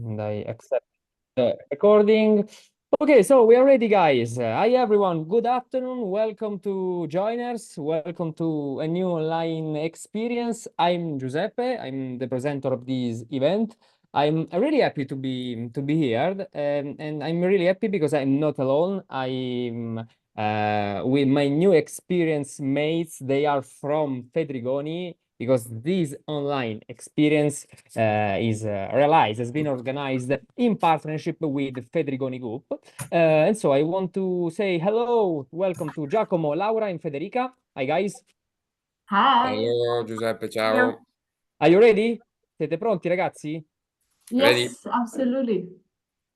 And I accept the recording. Okay, so we are ready, guys. Hi, everyone. Good afternoon. Welcome to Joiners. Welcome to a new online experience. I'm Giuseppe. I'm the presenter of this event. I'm really happy to be here, and I'm really happy because I'm not alone. I'm with my new experience mates. They are from Fedrigoni, because this online experience is realized, has been organized in partnership with the Fedrigoni Group. And so I want to say hello, welcome to Giacomo, Laura, and Federica. Hi, guys. Hi. Ciao Giuseppe, Yeah. ciao. Are you ready? Siete pronti, ragazzi? Ready? Yes, absolutely.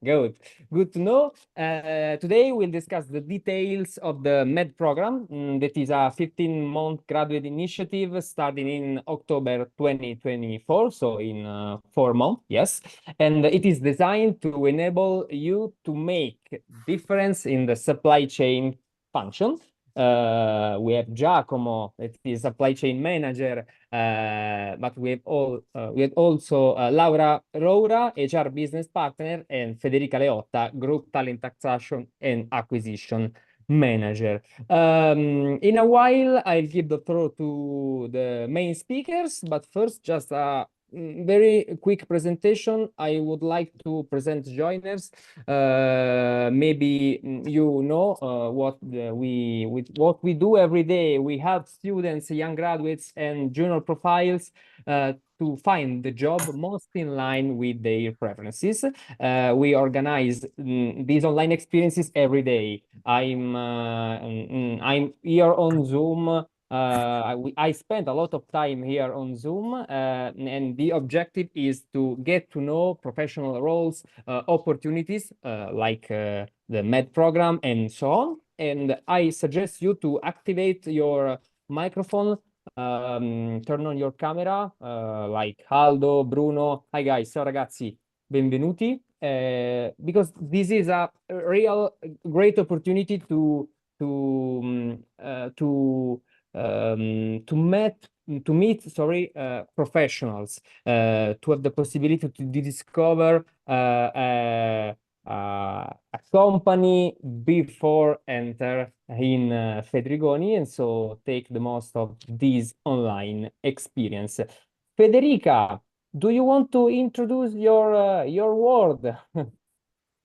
Good. Good to know. Today we'll discuss the details of the MED program. That is a 15-month graduate initiative starting in October 2024, so in 4 months, yes. And it is designed to enable you to make difference in the supply chain function. We have Giacomo, that is supply chain manager, but we have also Laura Roura, HR business partner, and Federica Leotta, group talent taxation and acquisition manager. In a while, I'll give the floor to the main speakers, but first, just a very quick presentation. I would like to present Joiners. Maybe you know what we do every day. We help students, young graduates, and junior profiles to find the job most in line with their preferences. We organize these online experiences every day. I'm here on Zoom. I spent a lot of time here on Zoom, and the objective is to get to know professional roles, opportunities like the MED program and so on. And I suggest you to activate your microphone, turn on your camera, like Aldo, Bruno. Hi guys, ciao ragazzi, benvenuti. Because this is a real great opportunity to meet professionals, to have the possibility to discover a company before enter in Fedrigoni, and so take the most of this online experience. Federica, do you want to introduce your word?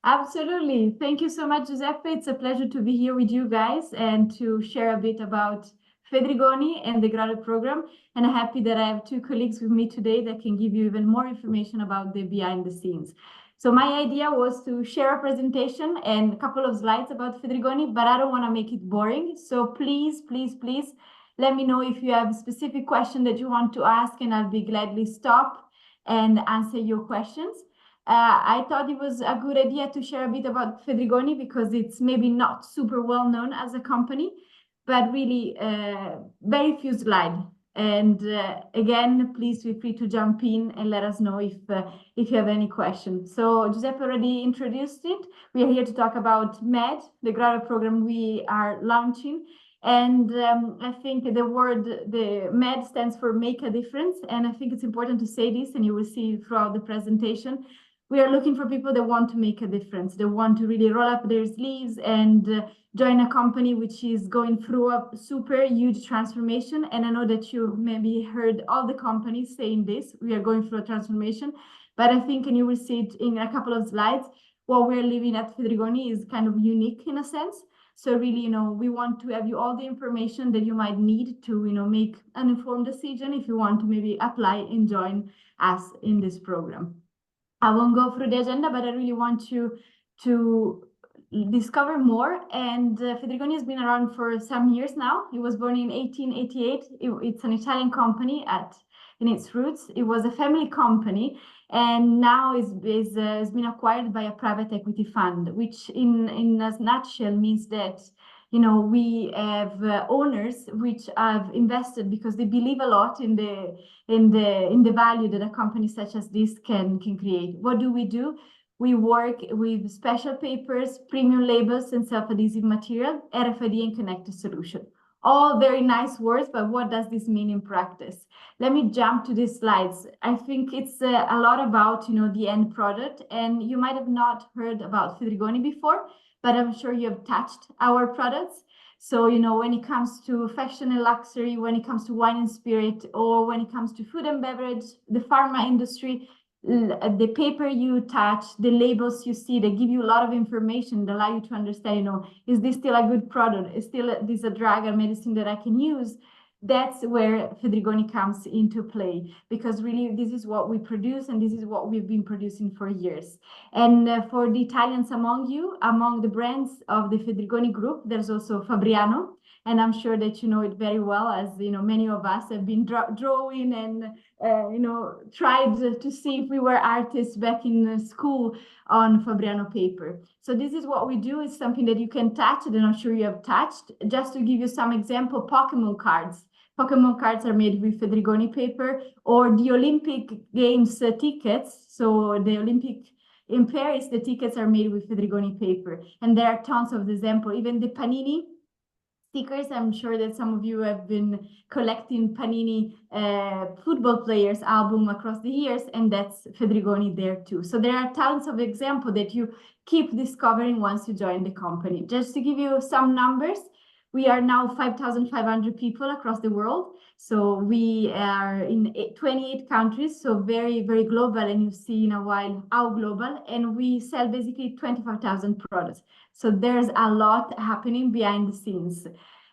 Absolutely. Thank you so much, Giuseppe. It's a pleasure to be here with you guys and to share a bit about Fedrigoni and the graduate program. And I'm happy that I have two colleagues with me today that can give you even more information about the behind the scenes. So my idea was to share a presentation and a couple of slides about Fedrigoni, but I don't want to make it boring. So please, please, please let me know if you have a specific question that you want to ask, and I'll be gladly stop and answer your questions. I thought it was a good idea to share a bit about Fedrigoni because it's maybe not super well known as a company, but really very few slides. And again, please feel free to jump in and let us know if you have any questions. So Giuseppe already introduced it. We are here to talk about MED, the graduate program we are launching. And I think the MED stands for Make a Difference. And I think it's important to say this, and you will see throughout the presentation. We are looking for people that want to make a difference. They want to really roll up their sleeves and join a company which is going through a super huge transformation. And I know that you maybe heard all the companies saying this, we are going through a transformation, but I think, and you will see it in a couple of slides, what we're living at Fedrigoni is kind of unique in a sense. So really, we want to have you all the information that you might need to, make an informed decision if you want to maybe apply and join us in this program. I won't go through the agenda, but I really want you to discover more. And Fedrigoni has been around for some years now. It was born in 1888. It's an Italian company in its roots. It was a family company, and now has been acquired by a private equity fund, which in a nutshell means that we have owners which have invested because they believe a lot in the value that a company such as this can create. What do? We work with special papers, premium labels, and self-adhesive material, RFID and connected solution. All very nice words, but what does this mean in practice? Let me jump to these slides. I think it's a lot about, the end product, and you might have not heard about Fedrigoni before, but I'm sure you have touched our products. So, when it comes to fashion and luxury, when it comes to wine and spirit, or when it comes to food and beverage, the pharma industry, the paper you touch, the labels you see, they give you a lot of information that allow you to understand, is this still a good product? Is this a drug or medicine that I can use? That's where Fedrigoni comes into play, because really this is what we produce and this is what we've been producing for years. And for the Italians among you, among the brands of the Fedrigoni group, there's also Fabriano. And I'm sure that you know it very well, as many of us have been drawing and tried to see if we were artists back in school on Fabriano paper. So this is what we do. It's something that you can touch, and I'm sure you have touched. Just to give you some example, Pokemon cards. Pokemon cards are made with Fedrigoni paper, or the Olympic Games tickets. So the Olympic in Paris, the tickets are made with Fedrigoni paper. And there are tons of examples. Even the Panini stickers, I'm sure that some of you have been collecting Panini football players album across the years, and that's Fedrigoni there too. So there are tons of examples that you keep discovering once you join the company. Just to give you some numbers, we are now 5,500 people across the world. So we are in 28 countries, so very, very global, and you've seen a while how global, and we sell basically 25,000 products. So there's a lot happening behind the scenes.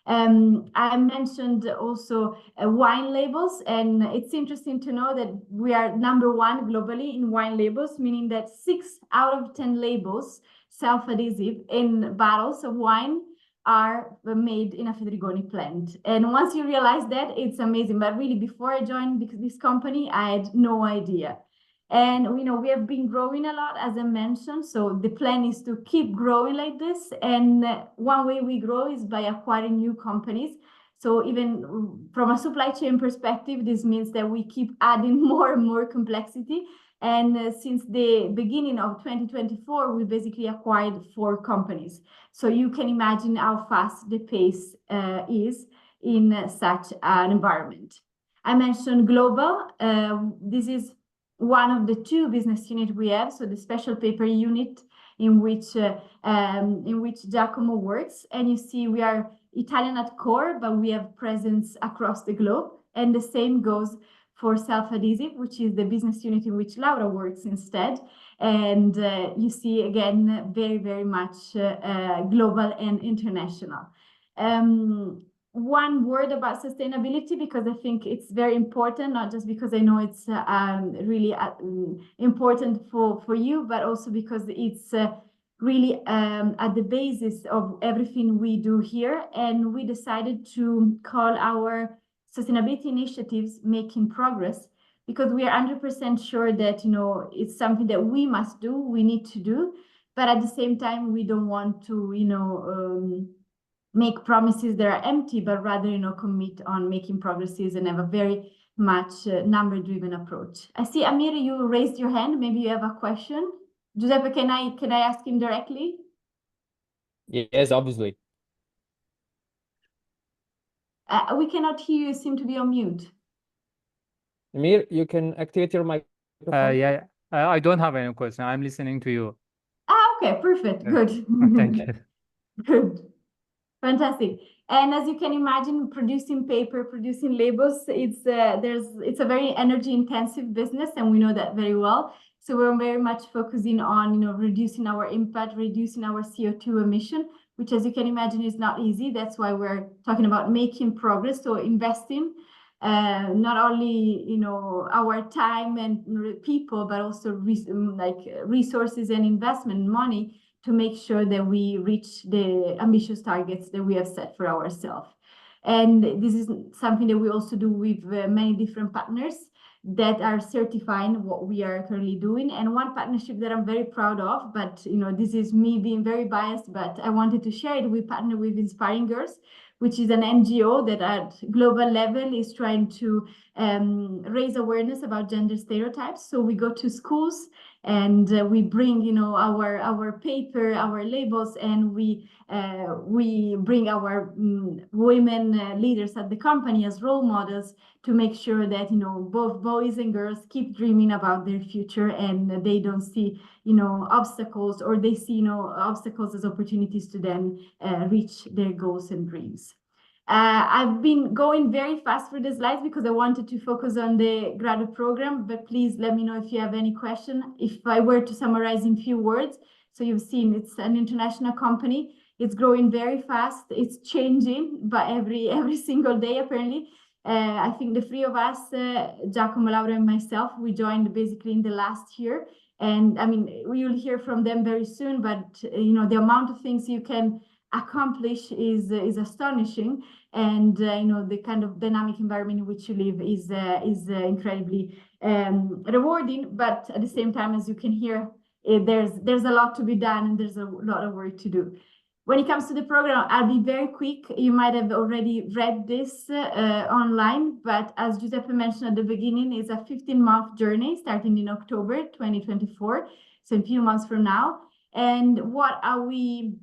I mentioned also wine labels, and it's interesting to know that we are #1 globally in wine labels, meaning that 6 out of 10 labels, self-adhesive in bottles of wine, are made in a Fedrigoni plant. And once you realize that, it's amazing. But really, before I joined this company, I had no idea. And we have been growing a lot, as I mentioned. So the plan is to keep growing like this. And one way we grow is by acquiring new companies. So even from a supply chain perspective, this means that we keep adding more and more complexity. And since the beginning of 2024, we basically acquired 4 companies. So you can imagine how fast the pace is in such an environment. I mentioned global. This is one of the 2 business units we have. So the special paper unit in which Giacomo works. And you see we are Italian at core, but we have presence across the globe. And the same goes for self-adhesive, which is the business unit in which Laura works instead. And you see, again, very, very much global and international. One word about sustainability, because I think it's very important, not just because I know it's really important for you, but also because it's really at the basis of everything we do here. And we decided to call our sustainability initiatives Making Progress, because we are 100% sure that it's something that we must do, we need to do, but at the same time we don't want to make promises that are empty, but rather commit on making progresses and have a very much number-driven approach. I see Amir, you raised your hand. Maybe you have a question. Giuseppe, can I ask him directly? Yes, obviously. We cannot hear you. You seem to be on mute. Amir, you can activate your microphone. Yeah, I don't have any question. I'm listening to you. Okay, perfect. Good. Thank you. Good. Fantastic. And as you can imagine, producing paper, producing labels, it's a very energy intensive business, and we know that very well. So we're very much focusing on reducing our impact, reducing our CO2 emission, which, as you can imagine, is not easy. That's why we're talking about making progress. So investing not only our time and people, but also resources and investment money to make sure that we reach the ambitious targets that we have set for ourselves. And this is something that we also do with many different partners that are certifying what we are currently doing. And one partnership that I'm very proud of, but this is me being very biased, but I wanted to share it. We partner with Inspiring Girls, which is an NGO that at global level is trying to raise awareness about gender stereotypes. So we go to schools and we bring, you know, our paper, our labels, and we bring our women leaders at the company as role models to make sure that, you know, both boys and girls keep dreaming about their future, and they don't see, you know, obstacles, or they see, you know, obstacles as opportunities to then reach their goals and dreams. I've been going very fast through the slides because I wanted to focus on the graduate program, but please let me know if you have any question. If I were to summarize in few words, so you've seen it's an international company. It's growing very fast. It's changing, but every single day, apparently. I think the three of us, Giacomo, Laura, and myself, we joined basically in the last year. And I mean, we will hear from them very soon, but you know, the amount of things you can accomplish is astonishing, and you know, the kind of dynamic environment in which you live is incredibly rewarding. But at the same time, as you can hear, there's a lot to be done, and there's a lot of work to do. When it comes to the program, I'll be very quick. You might have already read this online, but as Giuseppe mentioned at the beginning, it's a 15-month journey starting in October 2024, so in a few months from now. And what are we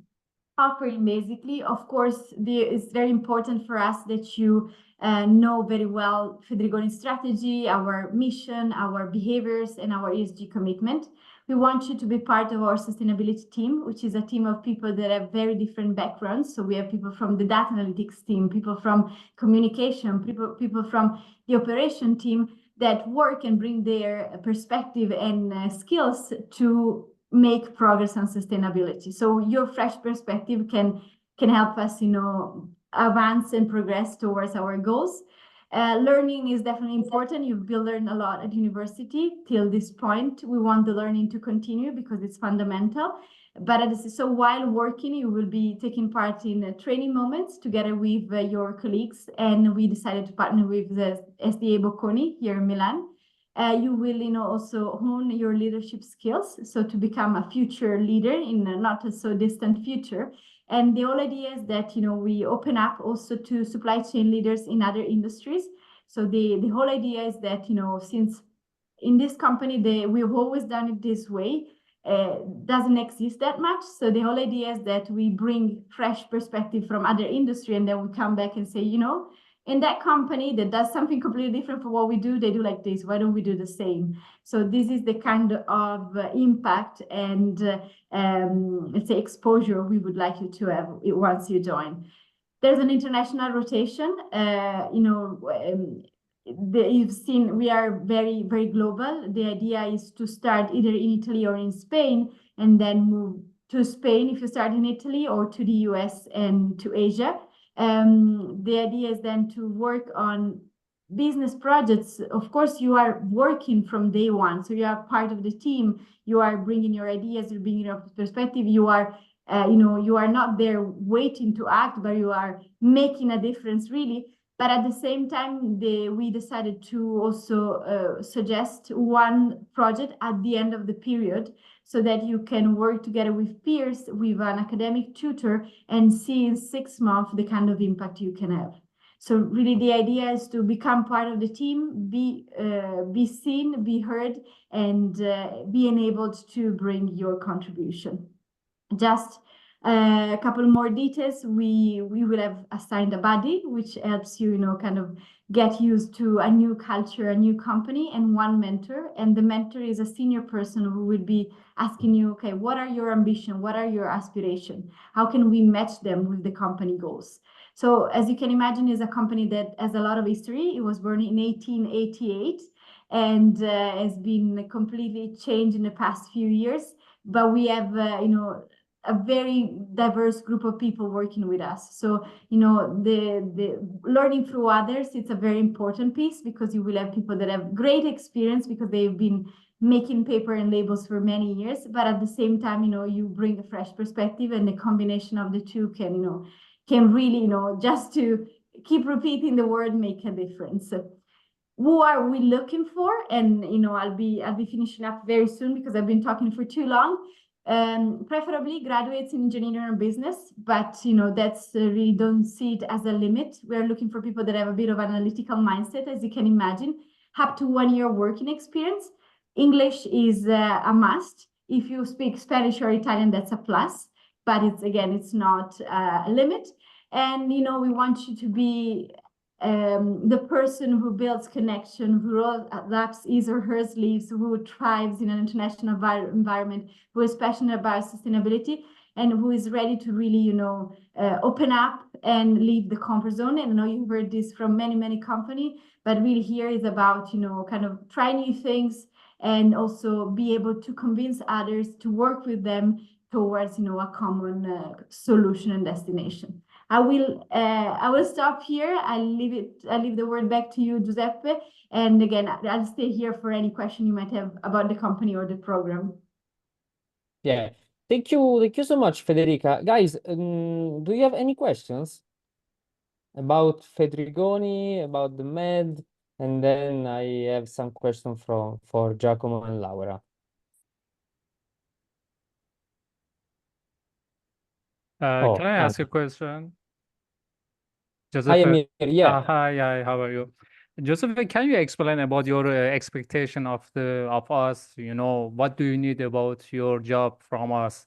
offering basically? Of course, it's very important for us that you know very well Fedrigoni's strategy, our mission, our behaviors, and our ESG commitment. We want you to be part of our sustainability team, which is a team of people that have very different backgrounds. So we have people from the data analytics team, people from communication, people from the operation team that work and bring their perspective and skills to make progress on sustainability. So your fresh perspective can help us, you know, advance and progress towards our goals. Learning is definitely important. You've learned a lot at university till this point. We want the learning to continue because it's fundamental. But so while working, you will be taking part in training moments together with your colleagues. And we decided to partner with the SDA Bocconi here in Milan. You will, you know, also hone your leadership skills, so to become a future leader in a not so distant future. And the whole idea is that, you know, we open up also to supply chain leaders in other industries. So the whole idea is that, you know, since in this company we've always done it this way, doesn't exist that much. So the whole idea is that we bring fresh perspective from other industry, and then we come back and say, you know, in that company that does something completely different from what we do, they do like this. Why don't we do the same? So this is the kind of impact and let's say exposure we would like you to have once you join. There's an international rotation. You know, you've seen we are very, very global. The idea is to start either in Italy or in Spain, and then move to Spain if you start in Italy, or to the US and to Asia. The idea is then to work on business projects. Of course, you are working from day one, so you are part of the team. You are bringing your ideas, you're bringing your perspective. You are, you know, you are not there waiting to act, but you are making a difference, really. But at the same time, we decided to also suggest one project at the end of the period, so that you can work together with peers, with an academic tutor, and see in 6 months the kind of impact you can have. So really the idea is to become part of the team, be seen, be heard, and be enabled to bring your contribution. Just a couple more details. We will have assigned a buddy, which helps you, you know, kind of get used to a new culture, a new company, and one mentor. And the mentor is a senior person who will be asking you, okay, what are your ambitions? What are your aspirations? How can we match them with the company goals? So as you can imagine, it's a company that has a lot of history. It was born in 1888 and has been completely changed in the past few years. But we have, you know, a very diverse group of people working with us. So, you know, the learning through others, it's a very important piece, because you will have people that have great experience because they've been making paper and labels for many years. But at the same time, you know, you bring a fresh perspective, and the combination of the two can, you know, can really, you know, just to keep repeating the word, make a difference. Who are we looking for? And, you know, I'll be finishing up very soon because I've been talking for too long. Preferably graduates in engineering or business, but, you know, that's really, don't see it as a limit. We're looking for people that have a bit of analytical mindset, as you can imagine, up to 1 year working experience. English is a must. If you speak Spanish or Italian, that's a plus, but it's not a limit. And we want you to be the person who builds connection, who rolls up his or her sleeves, who thrives in an international environment, who is passionate about sustainability, and who is ready to really, open up and leave the comfort zone. And I know you've heard this from many companies, but really here is about, kind of try new things and also be able to convince others to work with them towards, a common solution and destination. I will stop here. I leave the word back to you, Giuseppe. And again, I'll stay here for any question you might have about the company or the program. Yeah. Thank you so much, Federica. Guys, do you have any questions about Fedrigoni, about the MED? And then I have some questions for Giacomo and Laura. Can I ask a question? Hi, Joseph, Amir. Yeah. hi, how are you? Joseph, can you explain about your expectation of us? What do you need about your job from us?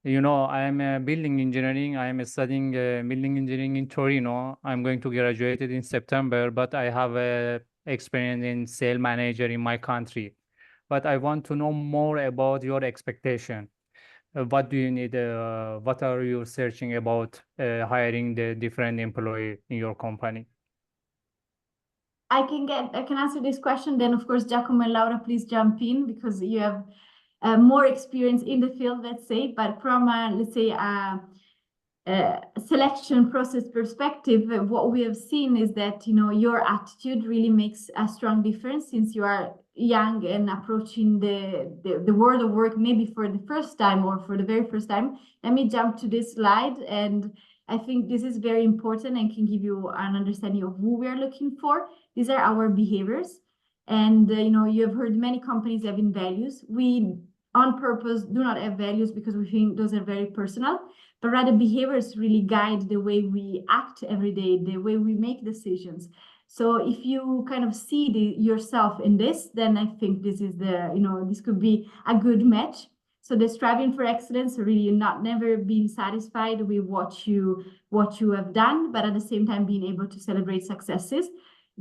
I'm building engineering. I'm studying building engineering in Torino. I'm going to graduate in September, but I have experience in sales manager in my country. But I want to know more about your expectation. What do you need? What are you searching about hiring the different employee in your company? I can answer this question. Then, of course, Giacomo and Laura, please jump in because you have more experience in the field, let's say. But from let's say a selection process perspective, what we have seen is that your attitude really makes a strong difference since you are young and approaching the world of work maybe for the first time or for the very first time. Let me jump to this slide, and I think this is very important and can give you an understanding of who we are looking for. These are our behaviors, and you have heard many companies having values. We on purpose do not have values because we think those are very personal, but rather behaviors really guide the way we act every day, the way we make decisions. So if you kind of see yourself in this, then I think this is this could be a good match. So the striving for excellence, really never being satisfied with what you have done, but at the same time being able to celebrate successes,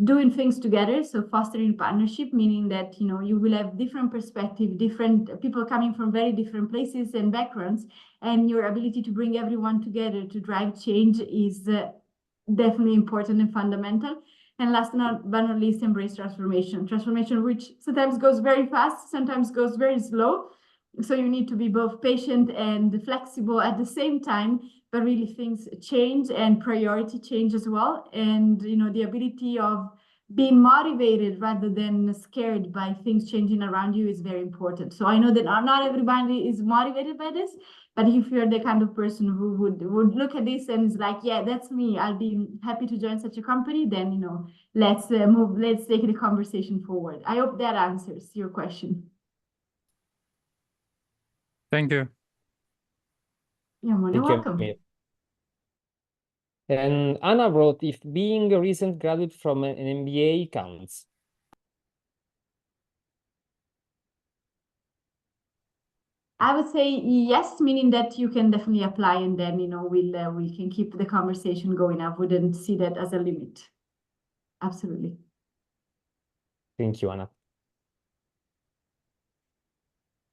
doing things together. So fostering partnership, meaning that you will have different perspective, different people coming from very different places and backgrounds, and your ability to bring everyone together to drive change is definitely important and fundamental. And last but not least, embrace transformation. Transformation, which sometimes goes very fast, sometimes goes very slow. So you need to be both patient and flexible at the same time, but really things change and priority change as well. And the ability of being motivated rather than scared by things changing around you is very important. So I know that not everybody is motivated by this, but if you're the kind of person who would look at this and is like, yeah, that's me, I'll be happy to join such a company, then let's take the conversation forward. I hope that answers your question. Thank you. You're more than welcome. Amir. And Anna wrote, if being a recent graduate from an MBA counts. I would say yes, meaning that you can definitely apply, and then we can keep the conversation going. I wouldn't see that as a limit. Absolutely. Thank you, Anna.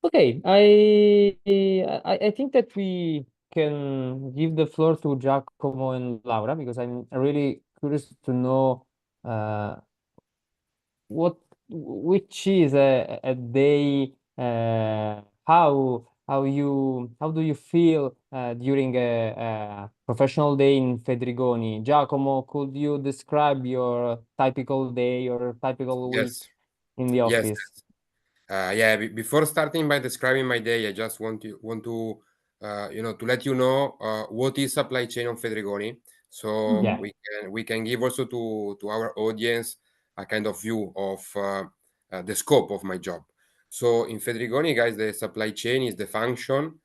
Okay, I think that we can give the floor to Giacomo and Laura because I'm really curious to know which is a day how do you feel during a professional day in Fedrigoni? Giacomo, could you describe your typical day or typical week in the office? Before starting by describing my day, I just want to let you know what is supply chain on Fedrigoni, so we can give also to our audience a kind of view of the scope of my job. So in Fedrigoni, guys, the supply chain is the function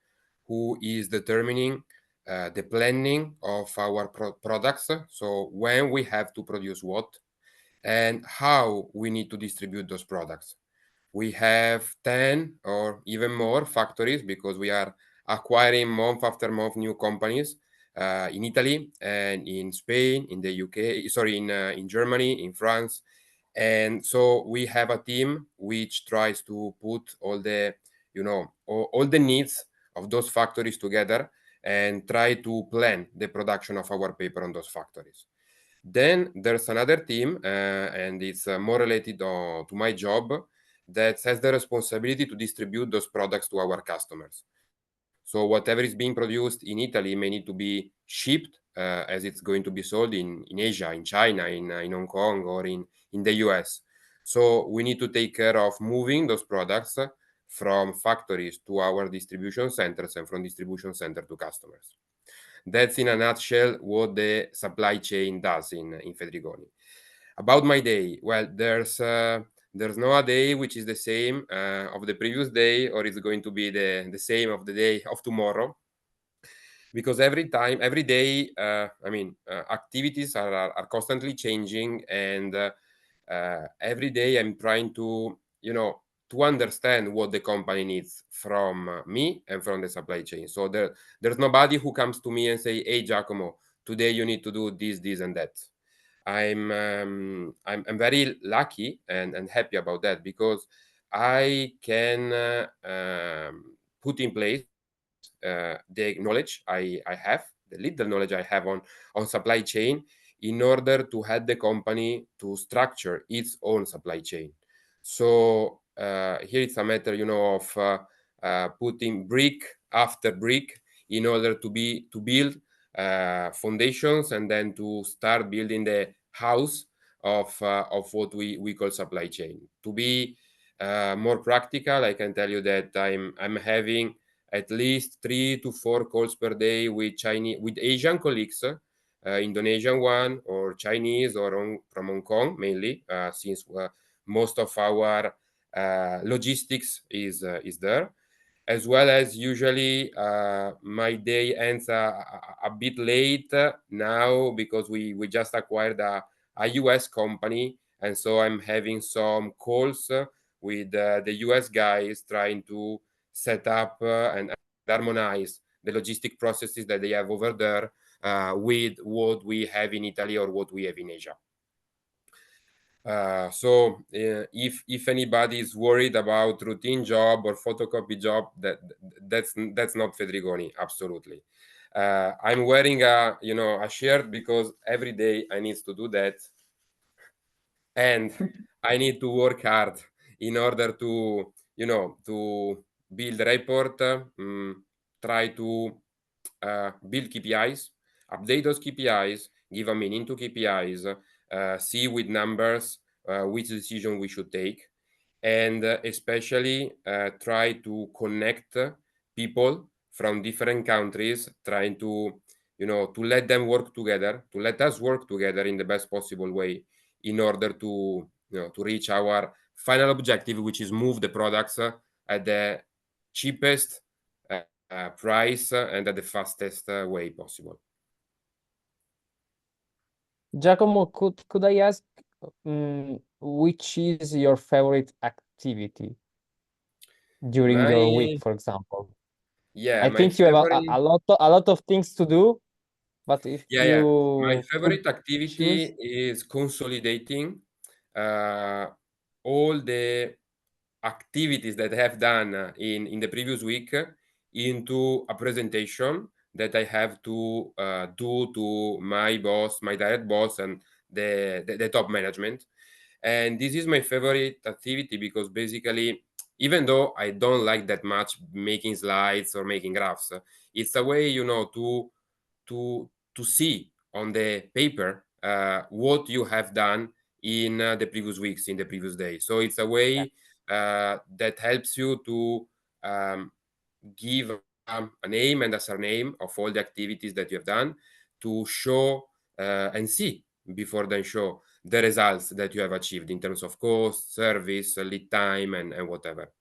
who is determining the planning of our products. So when we have to produce what and how we need to distribute those products. We have 10 or even more factories because we are acquiring month after month new companies in Italy and in Spain, in the UK, sorry, in Germany, in France. And so we have a team which tries to put all the, all the needs of those factories together and try to plan the production of our paper on those factories. Then there's another team, and it's more related to my job, that has the responsibility to distribute those products to our customers. So whatever is being produced in Italy may need to be shipped as it's going to be sold in Asia, in China, in Hong Kong, or in the US. So we need to take care of moving those products from factories to our distribution centers and from distribution center to customers. That's in a nutshell what the supply chain does in Fedrigoni. About my day, well, there's no a day which is the same of the previous day, or it's going to be the same of the day of tomorrow, because every day, activities are constantly changing, and every day I'm trying to, to understand what the company needs from me and from the supply chain. So there's nobody who comes to me and say, "Hey, Giacomo, today you need to do this, and that." I'm very lucky and happy about that, because I can put in place the knowledge I have, the little knowledge I have on supply chain, in order to help the company to structure its own supply chain. So here it's a matter, of putting brick after brick in order to build foundations, and then to start building the house of what we call supply chain. To be more practical, I can tell you that I'm having at least 3 to 4 calls per day with Asian colleagues, Indonesian one, or Chinese, or from Hong Kong mainly, since most of our logistics is there, as well as usually my day ends a bit late now, because we just acquired a US company, and so I'm having some calls with the US guys, trying to set up and harmonize the logistic processes that they have over there with what we have in Italy or what we have in Asia. So if anybody is worried about routine job or photocopy job, that's not Fedrigoni, absolutely. I'm wearing a shirt because every day I need to do that, and I need to work hard in order to to build report, try to build KPIs, update those KPIs, give a meaning to KPIs, see with numbers which decision we should take, and especially try to connect people from different countries, trying to to let them work together, to let us work together in the best possible way, in order to to reach our final objective, which is move the products at the cheapest price and at the fastest way possible. Giacomo, could I ask which is your favorite activity during your week, for example? Yeah, I think you have a lot of things to do, but if you my could favorite activity choose. is consolidating all the activities that I have done in the previous week into a presentation that I have to do to my boss, my direct boss, and the top management. And this is my favorite activity, because basically, even though I don't like that much making slides or making graphs, it's a way, to see on the paper what you have done in the previous weeks, in the previous day. So it's a way that helps you to give a name and a surname of all the activities that you have done, to show and see before then show the results that you have achieved in terms of cost, service, lead time, and whatever.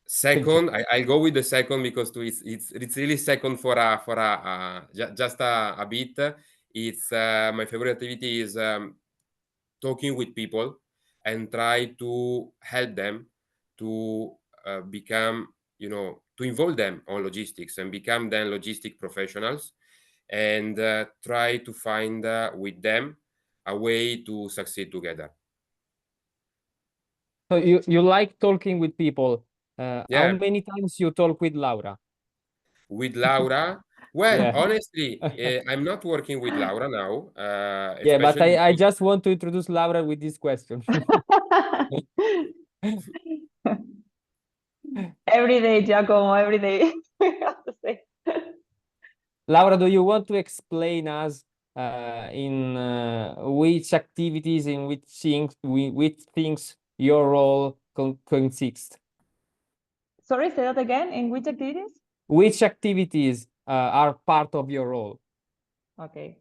Second, I'll go with the second, because it's really second for just a bit. It's my favorite activity is talking with people and try to help them to become, to involve them on logistics and become then logistic professionals, and try to find with them a way to succeed together. So you like talking with people. How Yeah. many times you talk with Laura? With Laura? Well, Yeah. honestly, I'm not working with Laura now. Yeah, but Especially I just want to introduce Laura with this question. Every day, Giacomo, every day. I have to say. Laura, do you want to explain us in which activities, in which things your role consists? Sorry, say that again. In which activities? Which activities are part of your role? Okay.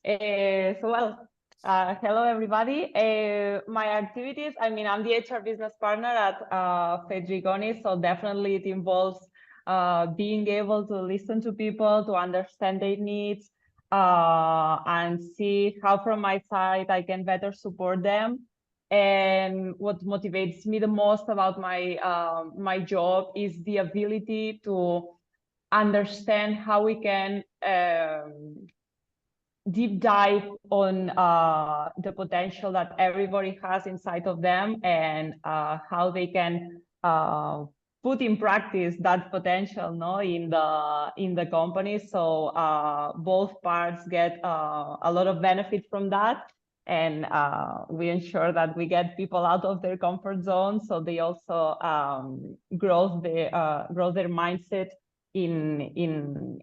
Hello, everybody. My activities, I mean, I'm the HR business partner at Fedrigoni, so definitely it involves being able to listen to people, to understand their needs, and see how from my side I can better support them. And what motivates me the most about my job is the ability to understand how we can deep dive on the potential that everybody has inside of them, and how they can put in practice that potential, in the company. So both parts get a lot of benefit from that, and we ensure that we get people out of their comfort zone, so they also grow their mindset in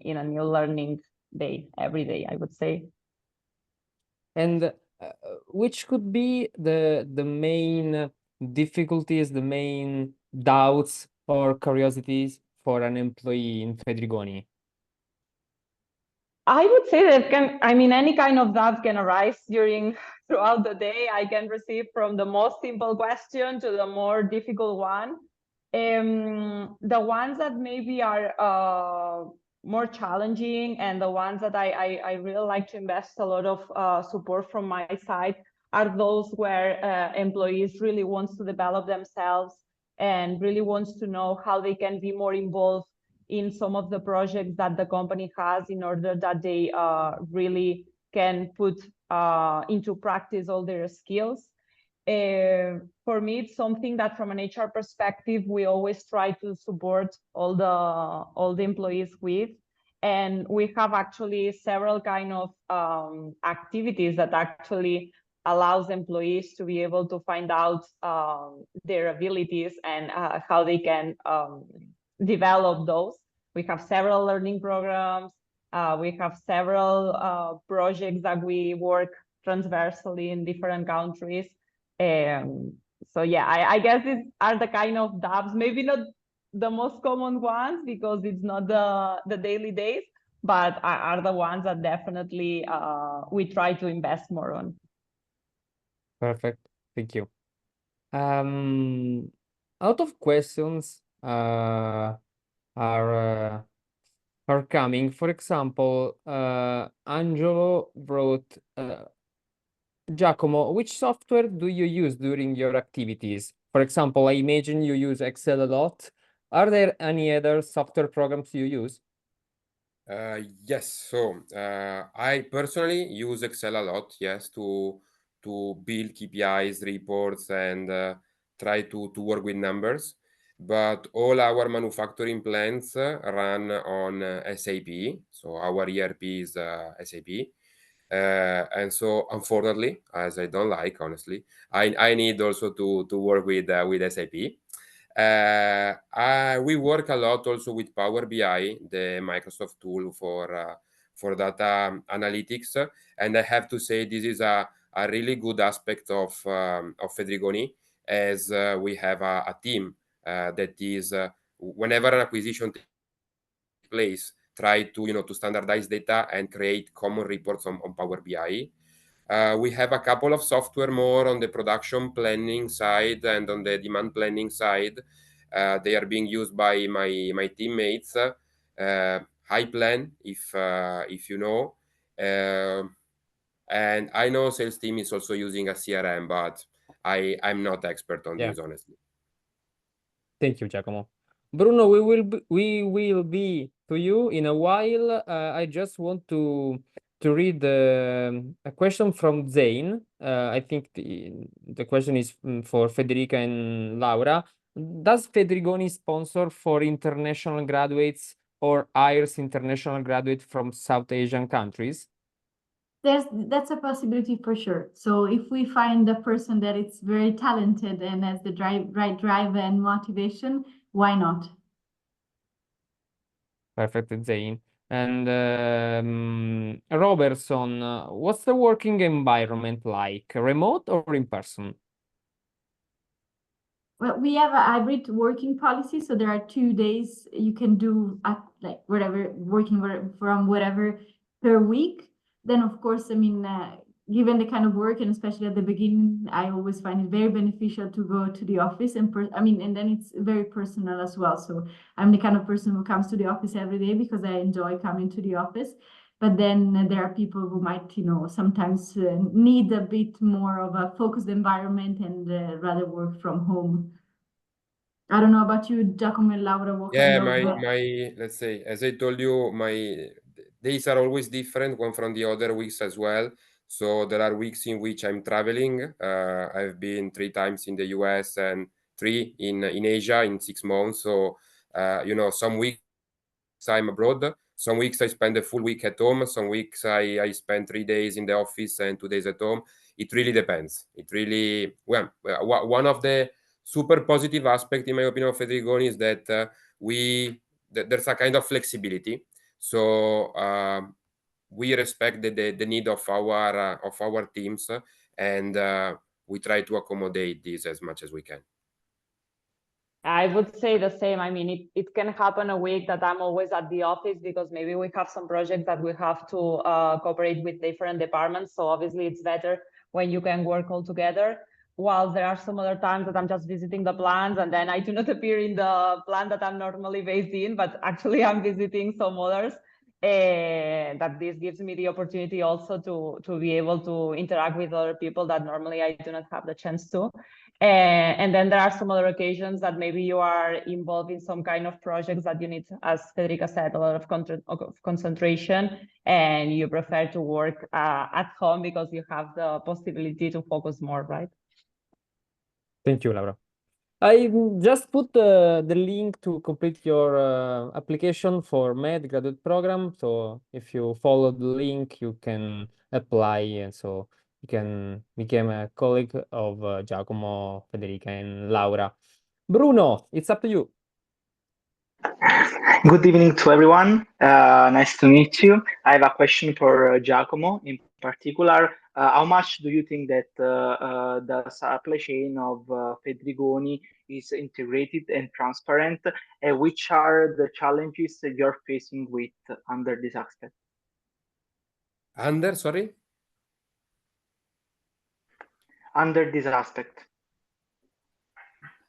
a new learning day every day, I would say. And which could be the main difficulties, the main doubts or curiosities for an employee in Fedrigoni? I would say that any kind of doubt can arise throughout the day. I can receive from the most simple question to the more difficult one. The ones that maybe are more challenging, and the ones that I really like to invest a lot of support from my side, are those where employees really wants to develop themselves and really wants to know how they can be more involved in some of the projects that the company has, in order that they really can put into practice all their skills. For me, it's something that from an HR perspective, we always try to support all the employees with. And we have actually several kind of activities that actually allows employees to be able to find out their abilities and how they can develop those. We have several learning programs. We have several projects that we work transversally in different countries. So yeah, I guess these are the kind of doubts, maybe not the most common ones because it's not the daily days, but are the ones that definitely we try to invest more on. Perfect, thank you. Out of questions are coming. For example, Angelo wrote, Giacomo, which software do you use during your activities? For example, I imagine you use Excel a lot. Are there any other software programs you use? Yes, so I personally use Excel a lot, yes, to build KPIs, reports, and try to work with numbers. But all our manufacturing plants run on SAP, so our ERP is SAP. And so, unfortunately, as I don't like, honestly, I need also to work with SAP. We work a lot also with Power BI, the Microsoft tool for data analytics, and I have to say this is a really good aspect of Fedrigoni, as we have a team that is whenever an acquisition takes place, try to standardize data and create common reports on Power BI. We have a couple of software more on the production planning side and on the demand planning side. They are being used by my teammates. HighPlan, if you know, and I know sales team is also using a CRM, but I'm not expert on this, honestly. Thank you, Giacomo. Bruno, we will be to you in a while. I just want to read a question from Zane. I think the question is for Federica and Laura. Does Fedrigoni sponsor for international graduates or hires international graduates from South Asian countries? That's a possibility for sure. So if we find a person that is very talented and has the right drive and motivation, why not? Perfect, Zane. And Robertson, what's the working environment like? Remote or in person? Well, we have a hybrid working policy, so there are 2 days you can do at like from whatever per week. Then, of course, I mean, given the kind of work, and especially at the beginning, I always find it very beneficial to go to the office and and then it's very personal as well. So I'm the kind of person who comes to the office every day because I enjoy coming to the office. But then there are people who might, sometimes need a bit more of a focused environment and rather work from home. I don't know about you, Giacomo and Laura. Let's say, as I told you, my days are always different one from the other weeks as well. So there are weeks in which I'm traveling. I've been 3 times in the US and 3 in Asia in 6 months. So, some weeks I'm abroad. Some weeks I spend a full week at home. Some weeks I spend 3 days in the office and 2 days at home. It really depends. It really, one of the super positive aspect, in my opinion, of Fedrigoni is that there's a kind of flexibility. So we respect the need of our teams, and we try to accommodate this as much as we can. I would say the same. I mean, it can happen a week that I'm always at the office because maybe we have some projects that we have to cooperate with different departments. So obviously it's better when you can work all together. While there are some other times that I'm just visiting the plants and then I do not appear in the plant that I'm normally based in, but actually I'm visiting some others. That this gives me the opportunity also to be able to interact with other people that normally I do not have the chance to. And then there are some other occasions that maybe you are involved in some kind of projects that you need, as Federica said, a lot of concentration, and you prefer to work at home because you have the possibility to focus more, right? Thank you, Laura. I just put the link to complete your application for MED graduate program. So if you follow the link, you can apply, and so you can become a colleague of Giacomo, Federica, and Laura. Bruno, it's up to you. Good evening to everyone. Nice to meet you. I have a question for Giacomo in particular. How much do you think that the supply chain of Fedrigoni is integrated and transparent? And which are the challenges that you're facing with under this aspect? Sorry? Under this aspect.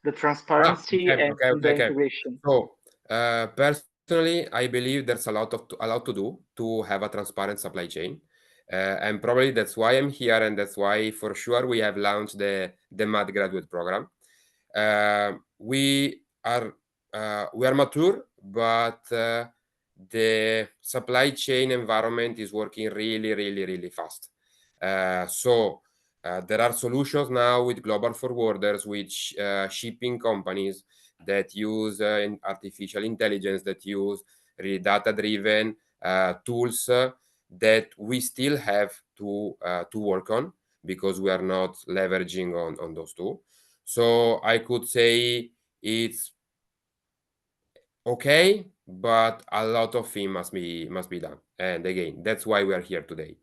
The transparency and the integration. So, personally, I believe there's a lot to do to have a transparent supply chain. And probably that's why I'm here, and that's why for sure we have launched the MAD graduate program. We are mature, but the supply chain environment is working really fast. So there are solutions now with global forwarders, which shipping companies that use artificial intelligence, that use really data-driven tools that we still have to work on because we are not leveraging on those two. So I could say it's okay, but a lot of things must be done. And again, that's why we are here today.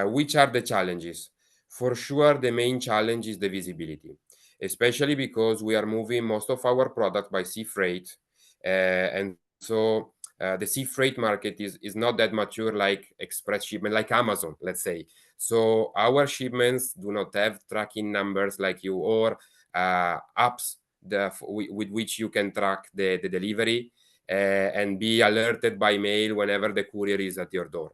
Which are the challenges? For sure, the main challenge is the visibility, especially because we are moving most of our product by sea freight. And so the sea freight market is not that mature like express shipment, like Amazon, let's say. So our shipments do not have tracking numbers like you, or apps with which you can track the delivery and be alerted by mail whenever the courier is at your door.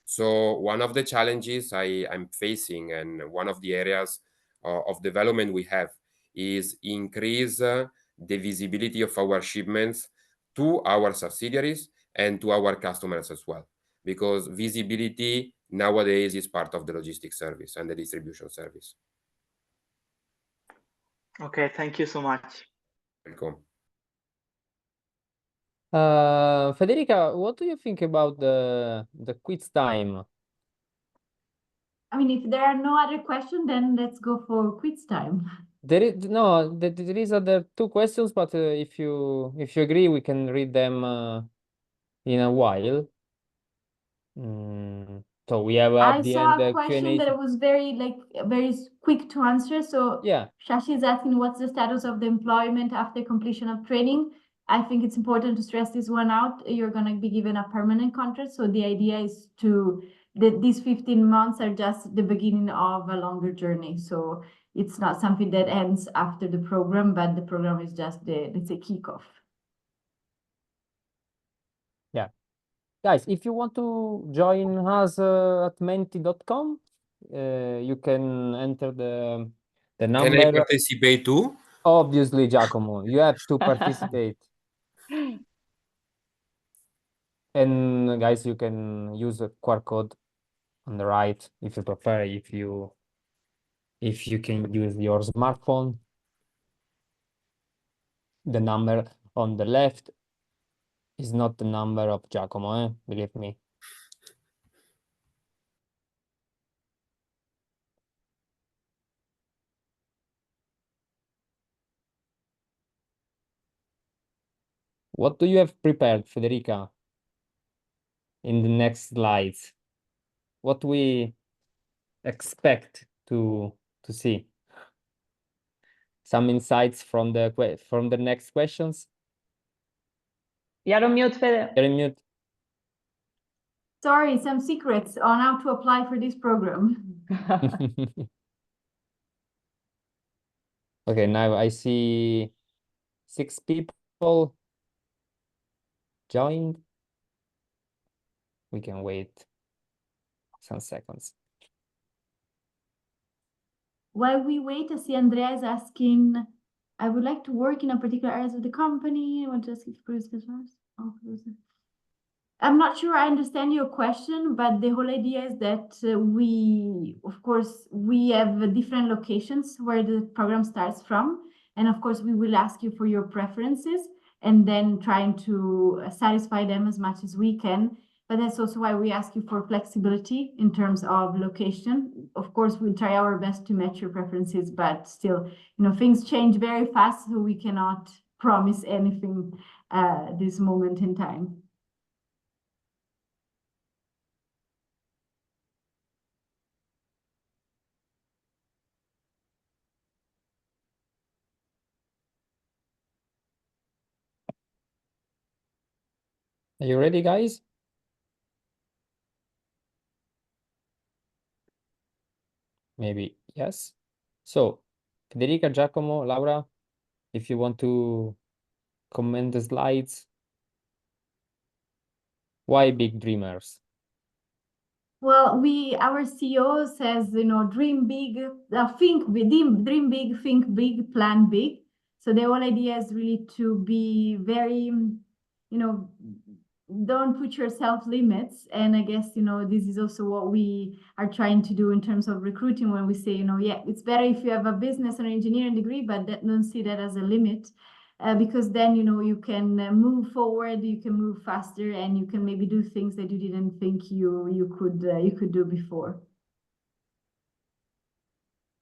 So one of the challenges I'm facing, and one of the areas of development we have is increase the visibility of our shipments to our subsidiaries and to our customers as well, because visibility nowadays is part of the logistics service and the distribution service. Okay, thank you so much. Welcome. Federica, what do you think about the quiz time? I mean, if there are no other questions, then let's go for quiz time. There is other two questions, but if you agree, we can read them in a while. So we have I at the saw end a the question Q&A. that it was very quick to answer. So Yeah. Shashi is asking, what's the status of the employment after completion of training? I think it's important to stress this one out. You're going to be given a permanent contract. So the idea is that these 15 months are just the beginning of a longer journey. So it's not something that ends after the program, but the program is just the, let's say, kickoff. Yeah. Guys, if you want to join us at menti.com, you can enter the number. Can I participate too? Obviously, Giacomo, you have to participate. And guys, you can use the QR code on the right if you prefer, if you can use your smartphone. The number on the left is not the number of Giacomo, believe me. What do you have prepared, Federica, in the next slides? What we expect to see? Some insights from the next questions? You're on mute, Fede. You're on mute. Sorry, some secrets on how to apply for this program. Okay, now I see 6 people joined. We can wait some seconds. While we wait, I see Andrea is asking, I would like to work in a particular areas of the company. I want to ask if I'm not sure I understand your question, but the whole idea is that we have different locations where the program starts from. And of course, we will ask you for your preferences and then trying to satisfy them as much as we can. But that's also why we ask you for flexibility in terms of location. Of course, we'll try our best to match your preferences, but still, things change very fast, so we cannot promise anything this moment in time. Are you ready, guys? Maybe yes. So, Federica, Giacomo, Laura, if you want to comment the slides. Why big dreamers? Well, our CEO says, dream big, think big, dream big, think big, plan big. So the whole idea is really to be very, don't put yourself limits. And I guess, this is also what we are trying to do in terms of recruiting when we say, yeah, it's better if you have a business or engineering degree, but don't see that as a limit. Because then, you can move forward, you can move faster, and you can maybe do things that you didn't think you could do before.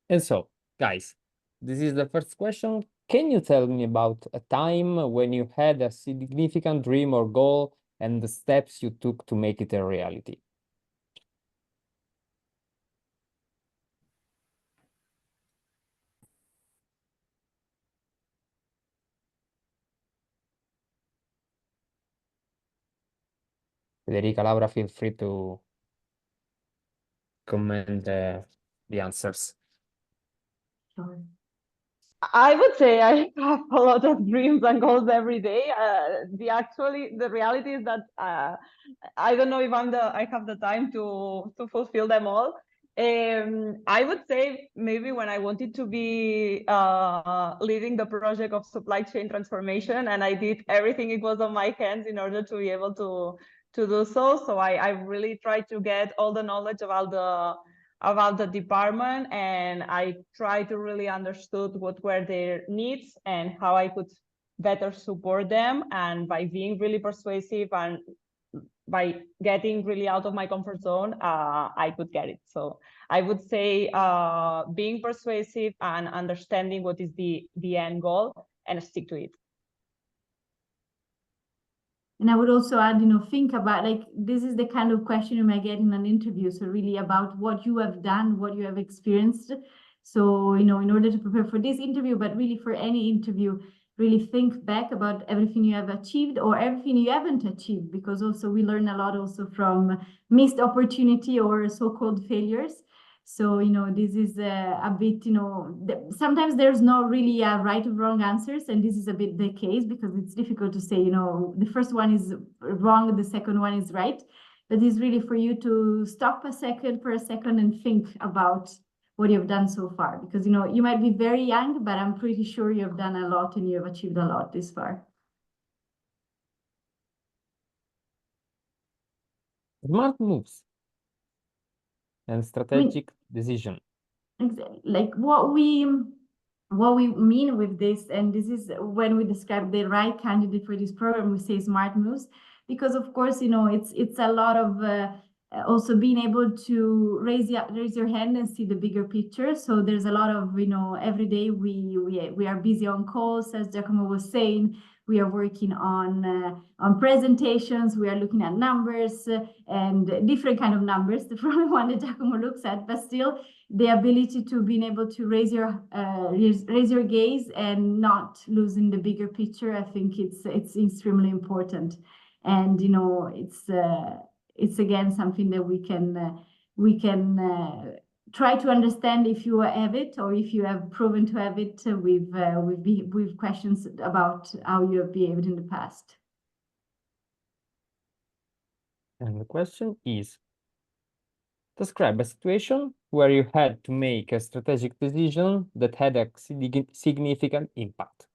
And so, guys, this is the first question. Can you tell me about a time when you had a significant dream or goal and the steps you took to make it a reality? Federica, Laura, feel free to comment the answers. Sure. I would say I have a lot of dreams and goals every day. The reality is that I don't know if I have the time to fulfill them all. I would say maybe when I wanted to be leading the project of supply chain transformation, and I did everything it was on my hands in order to be able to do so. So I really tried to get all the knowledge about the department, and I tried to really understood what were their needs and how I could better support them. And by being really persuasive and by getting really out of my comfort zone, I could get it. So I would say being persuasive and understanding what is the end goal and stick to it. And I would also add, think about, like, this is the kind of question you might get in an interview. So really about what you have done, what you have experienced. So, in order to prepare for this interview, but really for any interview, really think back about everything you have achieved or everything you haven't achieved, because also we learn a lot also from missed opportunity or so-called failures. So, this is a bit, sometimes there's no really a right or wrong answers. And this is a bit the case because it's difficult to say, the first one is wrong, the second one is right. But it's really for you to stop for a second and think about what you've done so far. Because, you might be very young, but I'm pretty sure you've done a lot and you have achieved a lot this far. Smart moves and strategic decision. Exactly. Like what we mean with this, and this is when we describe the right candidate for this program, we say smart moves, because of course, it's a lot of also being able to raise your hand and see the bigger picture. So there's a lot of, every day we are busy on calls, as Giacomo was saying. We are working on presentations. We are looking at numbers and different kind of numbers, the probably one that Giacomo looks at, but still the ability to being able to raise your gaze and not losing the bigger picture. I think it's extremely important, and it's again something that we can try to understand if you have it or if you have proven to have it with questions about how you have behaved in the past. And the question is, describe a situation where you had to make a strategic decision that had a significant impact.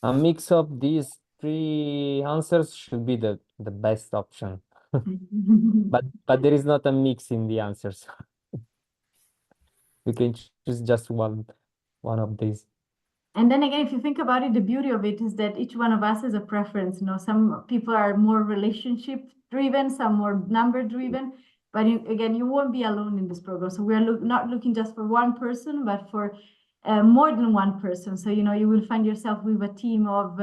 A mix of these three answers should be the best option. but there is not a mix in the answers. You can choose just one of these. And then again, if you think about it, the beauty of it is that each one of us has a preference. Some people are more relationship driven, some more number driven. But again, you won't be alone in this program. So we are not looking just for one person, but for more than one person. So, you will find yourself with a team of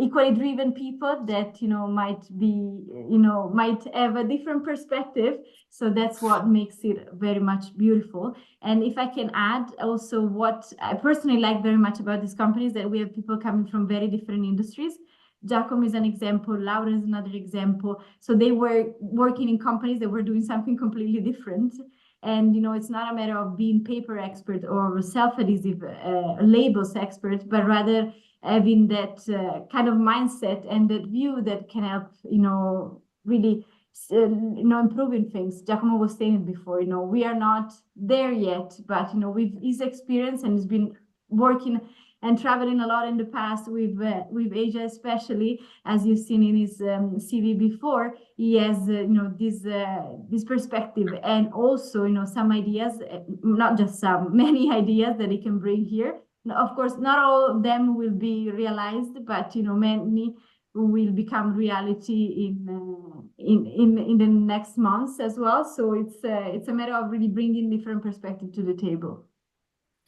equally driven people that, might have a different perspective. So that's what makes it very much beautiful. And if I can add also what I personally like very much about this company is that we have people coming from very different industries. Giacomo is an example, Laura is another example. So they were working in companies that were doing something completely different. And, it's not a matter of being paper expert or self-adhesive labels expert, but rather having that kind of mindset and that view that can help, really, improving things. Giacomo was saying it before, we are not there yet, but, with his experience and he's been working and traveling a lot in the past with Asia, especially, as you've seen in his CV before, he has this perspective and also some ideas, not just some, many ideas that he can bring here. Of course, not all of them will be realized, but many will become reality in the next months as well. So it's a matter of really bringing different perspective to the table.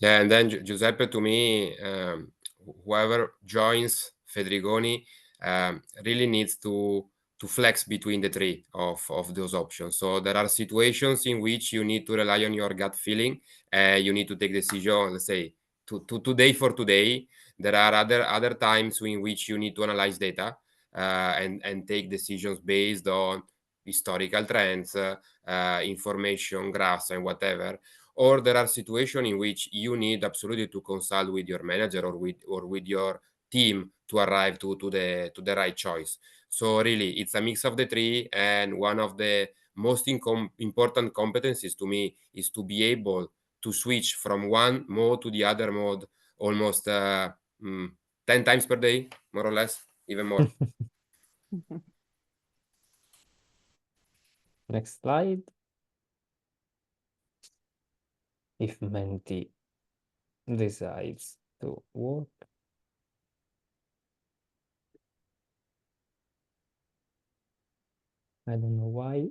Yeah, and then Giuseppe, to me, whoever joins Fedrigoni really needs to flex between the three of those options. So there are situations in which you need to rely on your gut feeling. You need to take decision, let's say, today for today. There are other times in which you need to analyze data and take decisions based on historical trends, information, graphs, and whatever. Or there are situations in which you need absolutely to consult with your manager or with your team to arrive to the right choice. So really, it's a mix of the three, and one of the most important competencies to me is to be able to switch from one mode to the other mode almost 10 times per day, more or less, even more. Next slide. If Menti decides to work. I don't know why.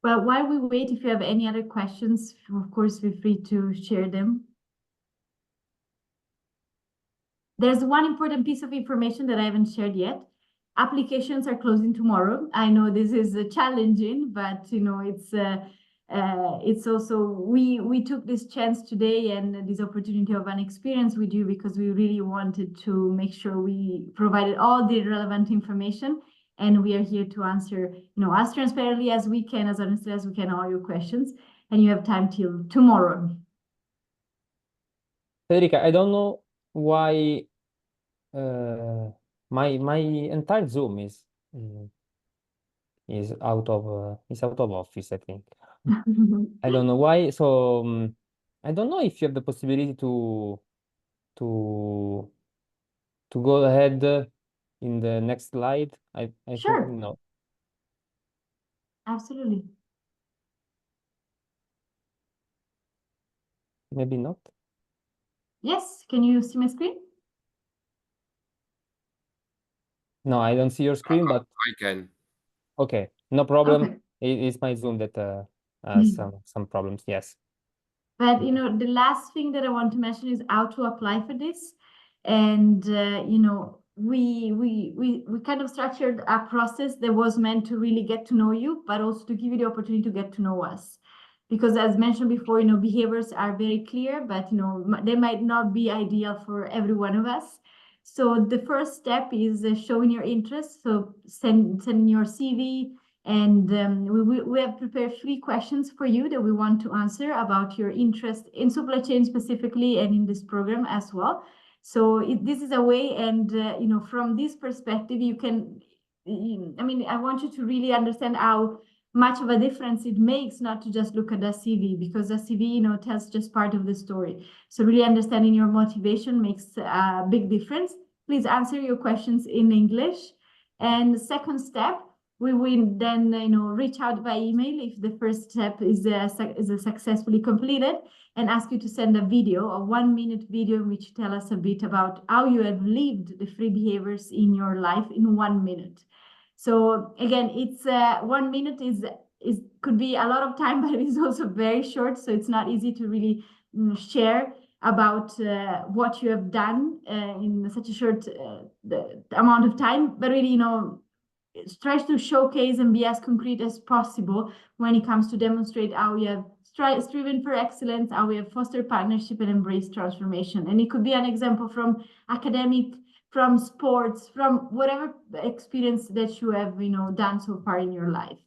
Well, while we wait, if you have any other questions, of course, feel free to share them. There's one important piece of information that I haven't shared yet. Applications are closing tomorrow. I know this is challenging, but it's also we took this chance today and this opportunity of an experience with you because we really wanted to make sure we provided all the relevant information, and we are here to answer as transparently as we can, as honestly as we can, all your questions, and you have time till tomorrow. Federica, I don't know why my entire Zoom is out of office, I think. I don't know why. So I don't know if you have the possibility to go ahead in the next slide. I Sure. think no. Absolutely. Maybe not. Yes, can you see my screen? No, I don't see your screen, but I can. okay, no problem. Okay. It's my Zoom that has some problems. Yes. But the last thing that I want to mention is how to apply for this. And we kind of structured a process that was meant to really get to know you, but also to give you the opportunity to get to know us. Because as mentioned before, behaviors are very clear, but they might not be ideal for every one of us. So the first step is showing your interest. So sending your CV. And we have prepared 3 questions for you that we want to answer about your interest in supply chain specifically and in this program as well. So this is a way, and from this perspective, you can, I want you to really understand how much of a difference it makes not to just look at the CV, because the CV, tells just part of the story. So really understanding your motivation makes a big difference. Please answer your questions in English. And the second step, we will then reach out by email if the first step is successfully completed, and ask you to send a video, a 1-minute video in which you tell us a bit about how you have lived the 3 behaviors in your life in 1 minute. So again, it's 1 minute is could be a lot of time, but it is also very short, so it's not easy to really share about what you have done in such a short amount of time. But really, tries to showcase and be as concrete as possible when it comes to demonstrate how we have striven for excellence, how we have fostered partnership and embraced transformation. And it could be an example from academic, from sports, from whatever experience that you have done so far in your life.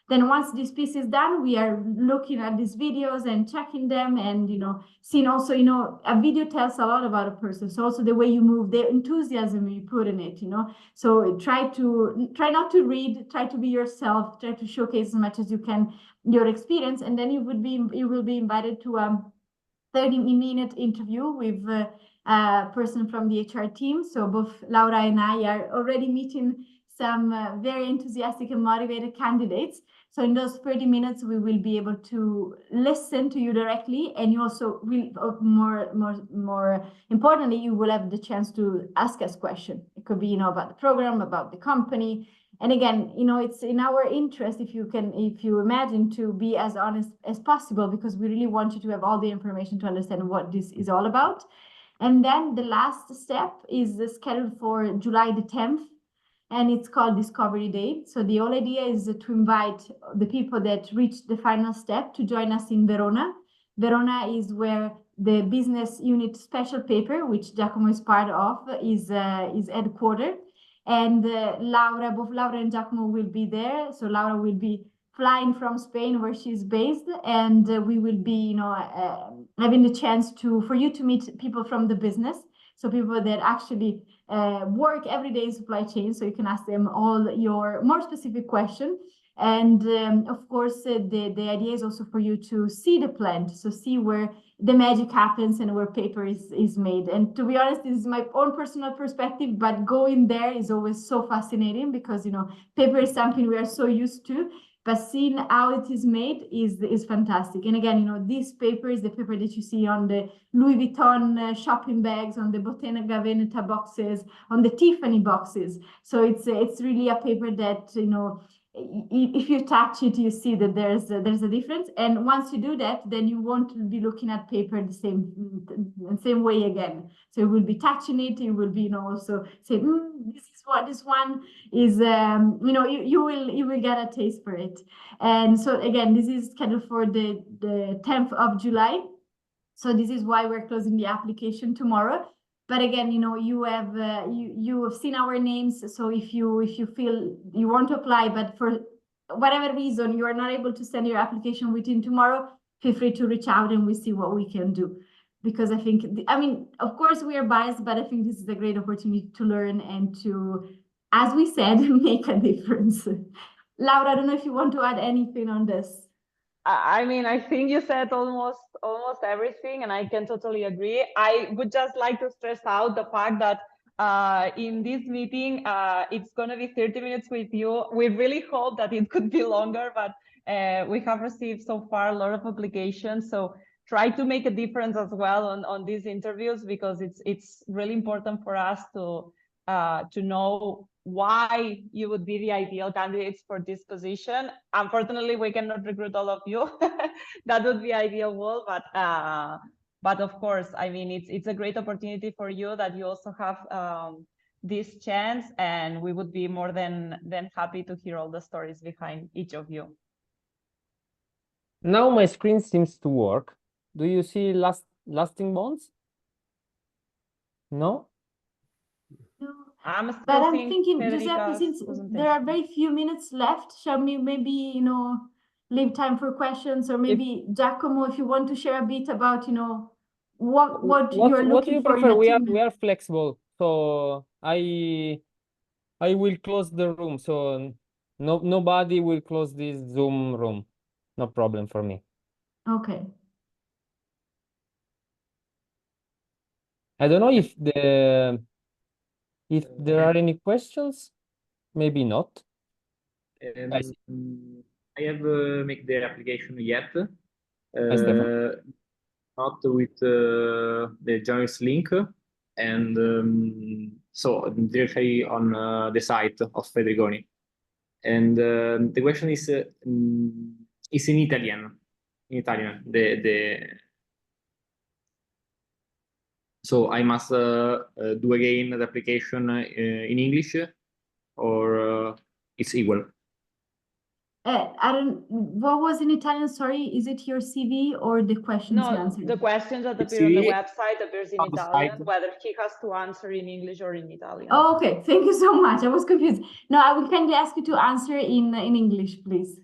Then once this piece is done, we are looking at these videos and checking them, and seeing also, a video tells a lot about a person. So also the way you move, the enthusiasm you put in it, So try not to read, try to be yourself, try to showcase as much as you can your experience, and then you will be invited to a 30-minute interview with a person from the HR team. So both Laura and I are already meeting some very enthusiastic and motivated candidates. So in those 30 minutes, we will be able to listen to you directly, and you also will, more importantly, you will have the chance to ask us questions. It could be, about the program, about the company. And again, it's in our interest, if you imagine, to be as honest as possible, because we really want you to have all the information to understand what this is all about. And then the last step is scheduled for July the 10th, and it's called Discovery Day. So the whole idea is to invite the people that reach the final step to join us in Verona. Verona is where the business unit special paper, which Giacomo is part of, is headquartered. And both Laura and Giacomo will be there. So Laura will be flying from Spain, where she's based, and we will be, having the chance for you to meet people from the business. So people that actually work every day in supply chain, so you can ask them all your more specific questions. And of course, the idea is also for you to see the plant, so see where the magic happens and where paper is made. And to be honest, this is my own personal perspective, but going there is always so fascinating because, paper is something we are so used to, but seeing how it is made is fantastic. And again, this paper is the paper that you see on the Louis Vuitton shopping bags, on the Bottega Veneta boxes, on the Tiffany boxes. So it's really a paper that, if you touch it, you see that there's a difference. And once you do that, then you won't be looking at paper the same way again. So you will be touching it. You will be, also say, this is what this one is. You will get a taste for it. And so again, this is scheduled for the 10th of July. So this is why we're closing the application tomorrow. But again, you have seen our names. So if you feel you want to apply, but for whatever reason you are not able to send your application within tomorrow, feel free to reach out and we see what we can do. Because I think, of course we are biased, but I think this is a great opportunity to learn and to, as we said, make a difference. Laura, I don't know if you want to add anything on this. I think you said almost everything, and I can totally agree. I would just like to stress out the fact that in this meeting, it's going to be 30 minutes with you. We really hope that it could be longer, but we have received so far a lot of applications. So try to make a difference as well on these interviews, because it's really important for us to know why you would be the ideal candidates for this position. Unfortunately, we cannot recruit all of you. That would be ideal world, but of course, it's a great opportunity for you that you also have this chance, and we would be more than happy to hear all the stories behind each of you. Now my screen seems to work. Do you see lasting bonds? No? No. I'm thinking, Giuseppe, since there are very few minutes left, shall we maybe, leave time for questions, or maybe Giacomo, if you want to share a bit about, what you're looking for in a team. We are flexible, so I will close the room, so nobody will close this Zoom room. No problem for me. Okay. I don't know if there are any questions. Maybe not. I have make the application yet. Not with the Joinrs link, and so directly on the site of Fedrigoni. And the question is in Italian. In Italian, so I must do again the application in English, or it's equal. What was in Italian? Sorry, is it your CV or the questions you answered? The questions that appear on the website appears in Italian, whether he has to answer in English or in Italian. Oh, okay. Thank you so much. I was confused. No, I will kindly ask you to answer in English, please.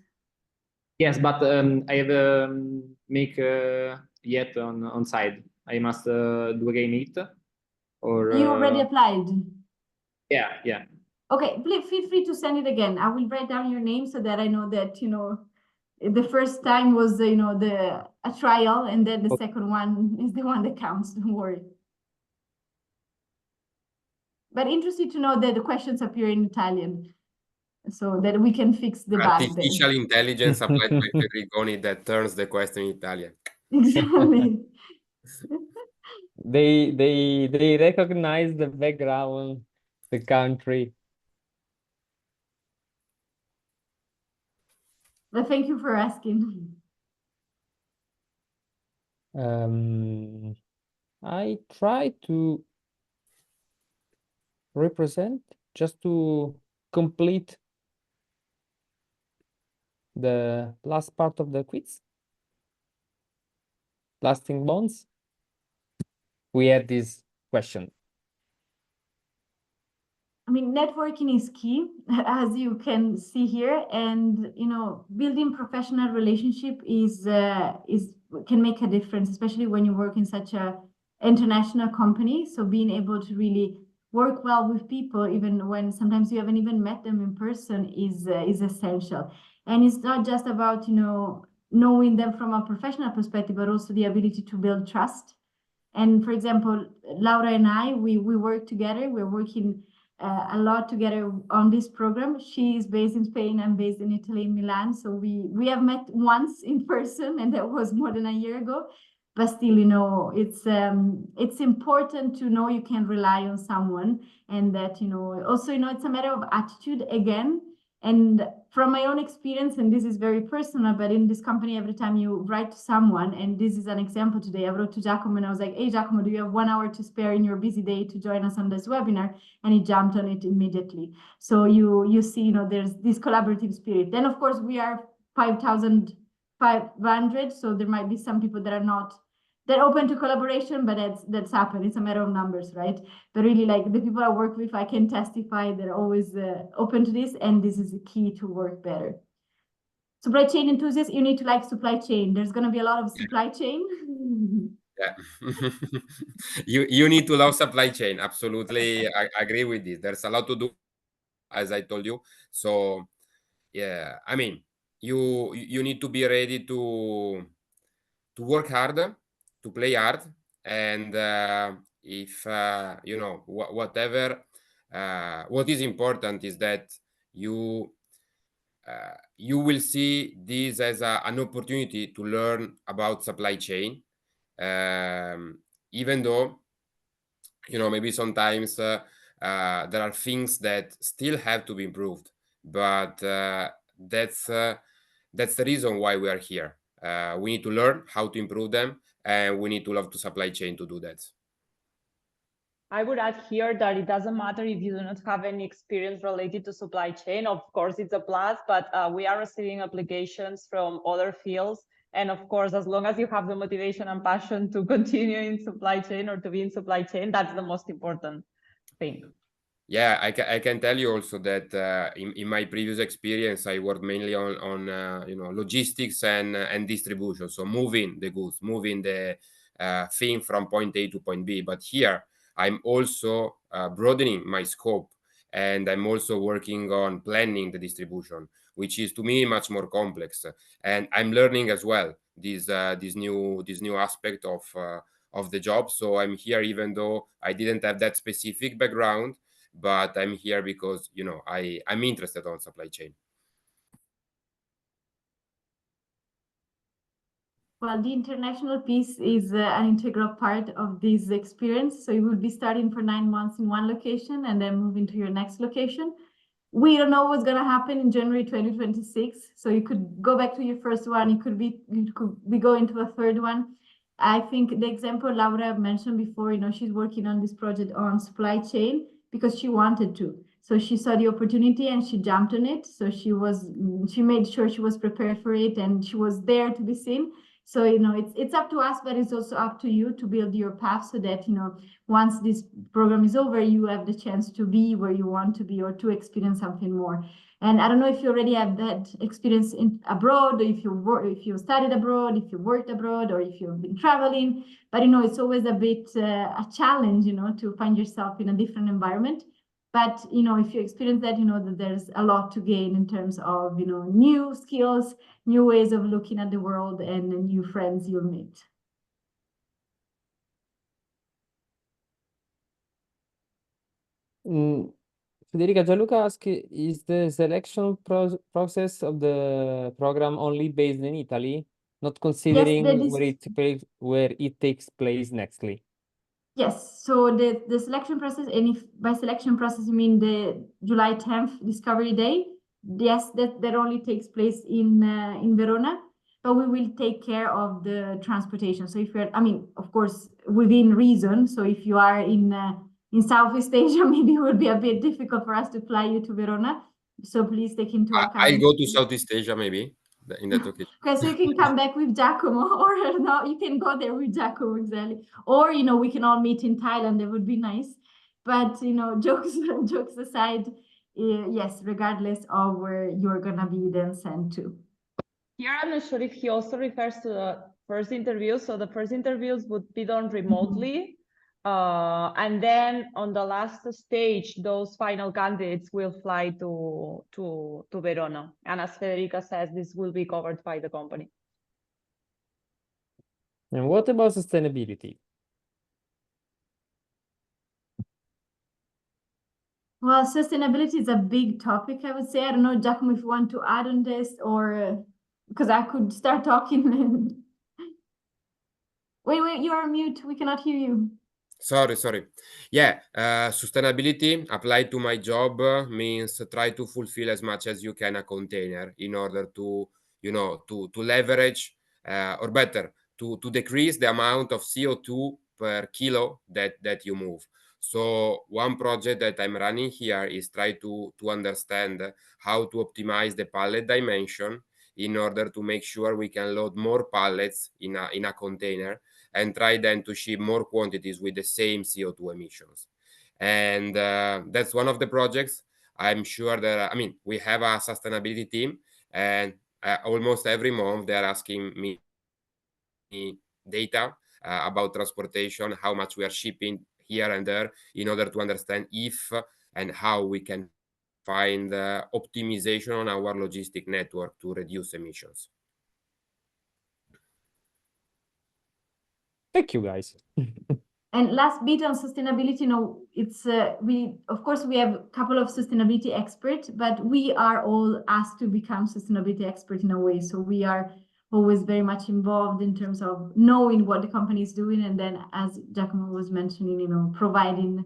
Yes, but I have make yet on side. I must do again it, or you already applied. Yeah. Okay, please feel free to send it again. I will write down your name so that I know that the first time was a trial, and then the second one is the one that counts. Don't worry. But interested to know that the questions appear in Italian, so that we can fix the bug. Artificial intelligence applied by Fedrigoni that turns the question in Italian. Exactly. They recognize the background, the country. But thank you for asking. I try to represent just to complete the last part of the quiz. Lasting bonds. We had this question. I mean, networking is key, as you can see here, and building professional relationship can make a difference, especially when you work in such a international company. So being able to really work well with people, even when sometimes you haven't even met them in person, is essential. And it's not just about knowing them from a professional perspective, but also the ability to build trust. And for example, Laura and I, we work together. We're working a lot together on this program. She is based in Spain. I'm based in Italy, in Milan. So we have met once in person, and that was more than a year ago. But still, it's important to know you can rely on someone, and that also it's a matter of attitude again. And from my own experience, and this is very personal, but in this company, every time you write to someone, and this is an example today, I wrote to Giacomo and I was like, hey, Giacomo, do you have 1 hour to spare in your busy day to join us on this webinar? And he jumped on it immediately. So you see, there's this collaborative spirit. Then, of course, we are 5,500. So there might be some people that are not that open to collaboration, but that's happened. It's a matter of numbers, right? But really, like the people I work with, I can testify they're always open to this, and this is the key to work better. Supply chain enthusiasts, you need to like supply chain. There's going to be a lot of supply chain. Yeah. you need to love supply chain. Absolutely, I agree with this. There's a lot to do, as I told you. So yeah, I mean, you need to be ready to work hard, to play hard, and if whatever, what is important is that you will see this as an opportunity to learn about supply chain, even though maybe sometimes there are things that still have to be improved, but that's the reason why we are here. We need to learn how to improve them, and we need to love the supply chain to do that. I would add here that it doesn't matter if you do not have any experience related to supply chain. Of course, it's a plus, but we are receiving applications from other fields. And of course, as long as you have the motivation and passion to continue in supply chain or to be in supply chain, that's the most important thing. Yeah, I can tell you also that in my previous experience, I worked mainly on logistics and distribution. So moving the goods, moving the thing from point A to point B. But here, I'm also broadening my scope, and I'm also working on planning the distribution, which is to me much more complex. And I'm learning as well this new aspect of the job. So I'm here even though I didn't have that specific background, but I'm here because I'm interested on supply chain. Well, the international piece is an integral part of this experience. So you will be starting for 9 months in one location and then moving to your next location. We don't know what's going to happen in January 2026. So you could go back to your first one. You could be going to a third one. I think the example Laura mentioned before, she's working on this project on supply chain because she wanted to. So she saw the opportunity and she jumped on it. So she made sure she was prepared for it, and she was there to be seen. So, it's up to us, but it's also up to you to build your path so that, once this program is over, you have the chance to be where you want to be or to experience something more. And I don't know if you already have that experience abroad, or if you studied abroad, if you worked abroad, or if you've been traveling. But, it's always a bit a challenge, to find yourself in a different environment. But, if you experience that, that there's a lot to gain in terms of, new skills, new ways of looking at the world, and new friends you'll meet. Federica, Gianluca asks, is the selection process of the program only based in Italy, not considering where it takes place nextly? Yes, so the selection process, and if by selection process you mean the July 10th Discovery Day, yes, that only takes place in Verona. but we will take care of the transportation. So if you're, I mean, of course, within reason. So if you are in Southeast Asia, maybe it will be a bit difficult for us to fly you to Verona. So please take into account. I'll go to Southeast Asia maybe in that occasion. Okay, so you can come back with Giacomo, or no, you can go there with Giacomo, exactly. Or, you know, we can all meet in Thailand. That would be nice. But, you know, jokes aside, yes, regardless of where you're gonna be then sent to. Here, I'm not sure if he also refers to the first interview. So the first interviews would be done remotely. And then on the last stage, those final candidates will fly to Verona. And as Federica says, this will be covered by the company. And what about sustainability? Well, sustainability is a big topic, I would say. I don't know, Giacomo, if you want to add on this, or because I could start talking. Wait, you are mute. We cannot hear you. Sorry. Yeah, sustainability applied to my job means try to fulfill as much as you can a container in order to, you know, to leverage or better to decrease the amount of CO2 per kilo that you move. So one project that I'm running here is try to understand how to optimize the pallet dimension in order to make sure we can load more pallets in a container and try then to ship more quantities with the same CO2 emissions. And that's one of the projects. I'm sure that, I mean, we have a sustainability team, and almost every month they're asking me data about transportation, how much we are shipping here and there, in order to understand if and how we can find optimization on our logistic network to reduce emissions. Thank you, guys. And last bit on sustainability, you know, it's we have a couple of sustainability experts, but we are all asked to become sustainability experts in a way. So we are always very much involved in terms of knowing what the company is doing, and then, as Giacomo was mentioning, you know, providing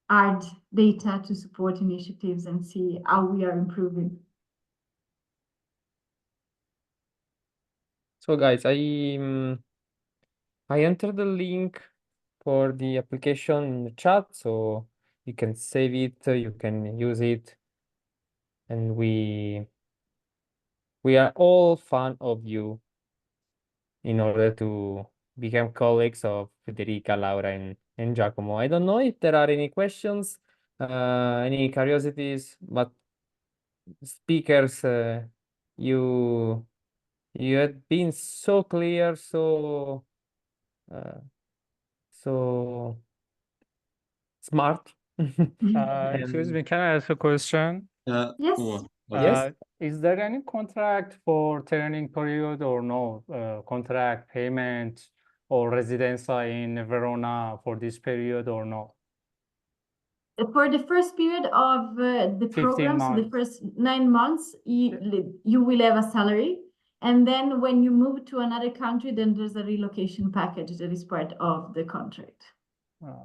hard data to support initiatives and see how we are improving. So, guys, I entered the link for the application in the chat, so you can save it, you can use it, and we are all fan of you in order to become colleagues of Federica, Laura, and Giacomo. I don't know if there are any questions, any curiosities, but speakers, you have been so clear, so smart. Excuse me, can I ask a question? Yes. Yes. Is there any contract for turning period or no? Contract payment or residenza in Verona for this period or no? For the first period of the 15 program, so the months. first 9 months, you will have a salary. And then when you move to another country, then there's a relocation package that is part of the contract.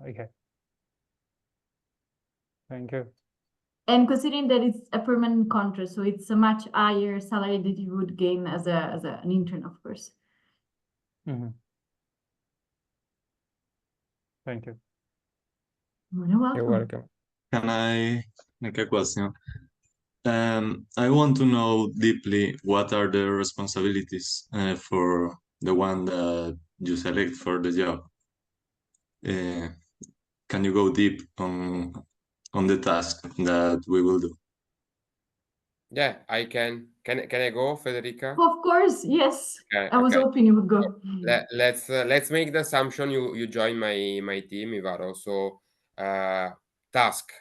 Okay. Thank you. And considering that it's a permanent contract, so it's a much higher salary that you would gain as an intern, of course. Mm-hmm. Thank you. You're welcome. You're welcome. Can I make a question? I want to know deeply what are the responsibilities for the one that you select for the job. Can you go deep on the task that we will do? Yeah, I can. Can I go, Federica? Of course, yes. Okay, I was okay. hoping you would go. Let's make the assumption you join my team, Ivaro. So task.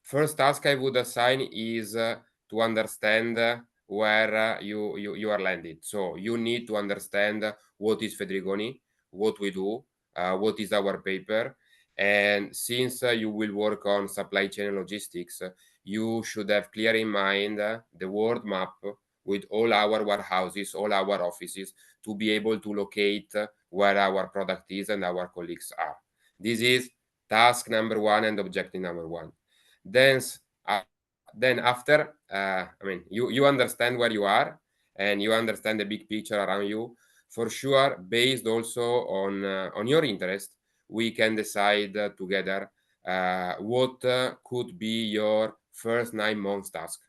First task I would assign is to understand where you are landed. So you need to understand what is Fedrigoni, what we do, what is our paper, and since you will work on supply chain and logistics, you should have clear in mind the world map with all our warehouses, all our offices, to be able to locate where our product is and our colleagues are. This is task number 1 and objective number 1. Then after, I mean, you understand where you are, and you understand the big picture around you, for sure, based also on your interest, we can decide together what could be your first 9 months task.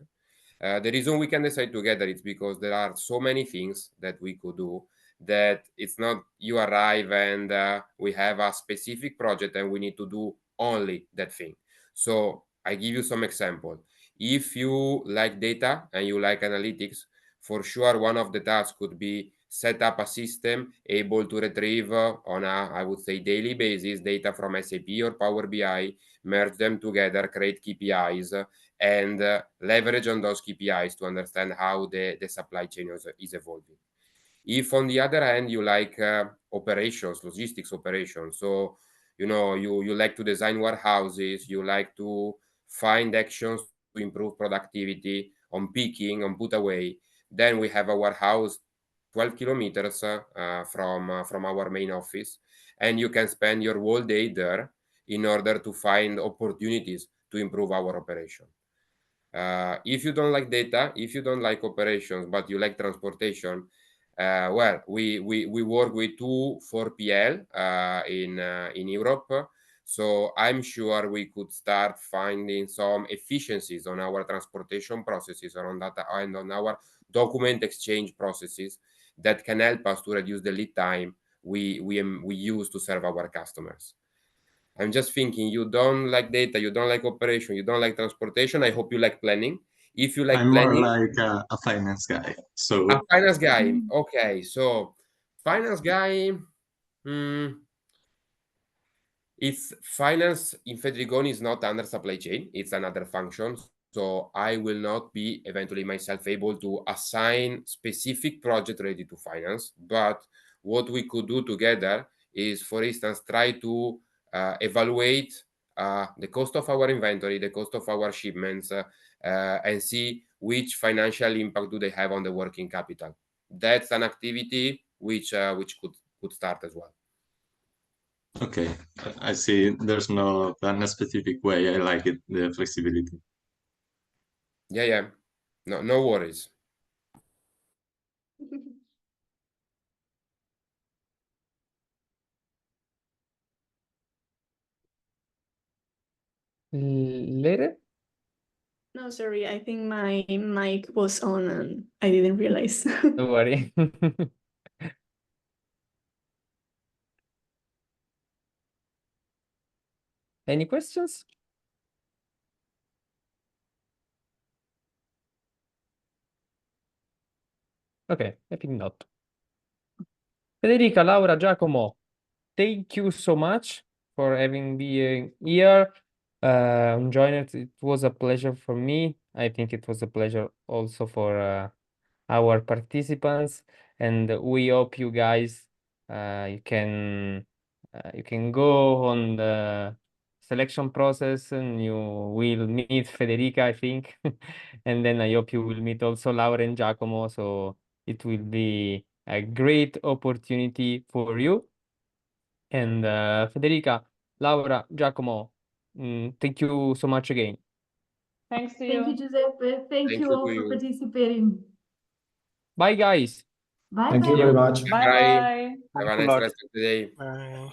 The reason we can decide together is because there are so many things that we could do that it's not you arrive and we have a specific project and we need to do only that thing. So I give you some example. If you like data and you like analytics, for sure one of the tasks could be set up a system able to retrieve on a, I would say, daily basis data from SAP or Power BI, merge them together, create KPIs, and leverage on those KPIs to understand how the supply chain is evolving. If on the other hand you like operations, logistics operations, so you know you like to design warehouses, you like to find actions to improve productivity on picking, on put away, then we have a warehouse 12 kilometers from our main office, and you can spend your whole day there in order to find opportunities to improve our operation. If you don't like data, if you don't like operations, but you like transportation, well, we work with 4PL in Europe. So I'm sure we could start finding some efficiencies on our transportation processes or on data and on our document exchange processes that can help us to reduce the lead time we use to serve our customers. I'm just thinking, you don't like data, you don't like operation, you don't like transportation. I hope you like planning. If you like I'm planning, more like a finance guy. So a finance guy. Okay, so finance guy. It's finance in Fedrigoni is not under supply chain. It's another function. So I will not be eventually myself able to assign specific project related to finance. But what we could do together is, for instance, try to evaluate the cost of our inventory, the cost of our shipments, and see which financial impact do they have on the working capital. That's an activity which could start as well. okay, I see. There's not a specific way. I like it, the flexibility. Yeah. No worries. Later? No, sorry, I think my mic was on and I didn't realize. Don't worry. Any questions? Okay, I think not. Federica, Laura, Giacomo, thank you so much for having me here. Joiners, it was a pleasure for me. I think it was a pleasure also for our participants, and we hope you guys you can go on the selection process and you will meet Federica, I think, and then I hope you will meet also Laura and Giacomo. So it will be a great opportunity for you. And Federica, Laura, Giacomo, thank you so much again. Thanks to Thank you, Giuseppe. Thank you all for participating. Bye, guys. Bye. Thank you very much. Bye bye. Have a nice rest of the day. Bye.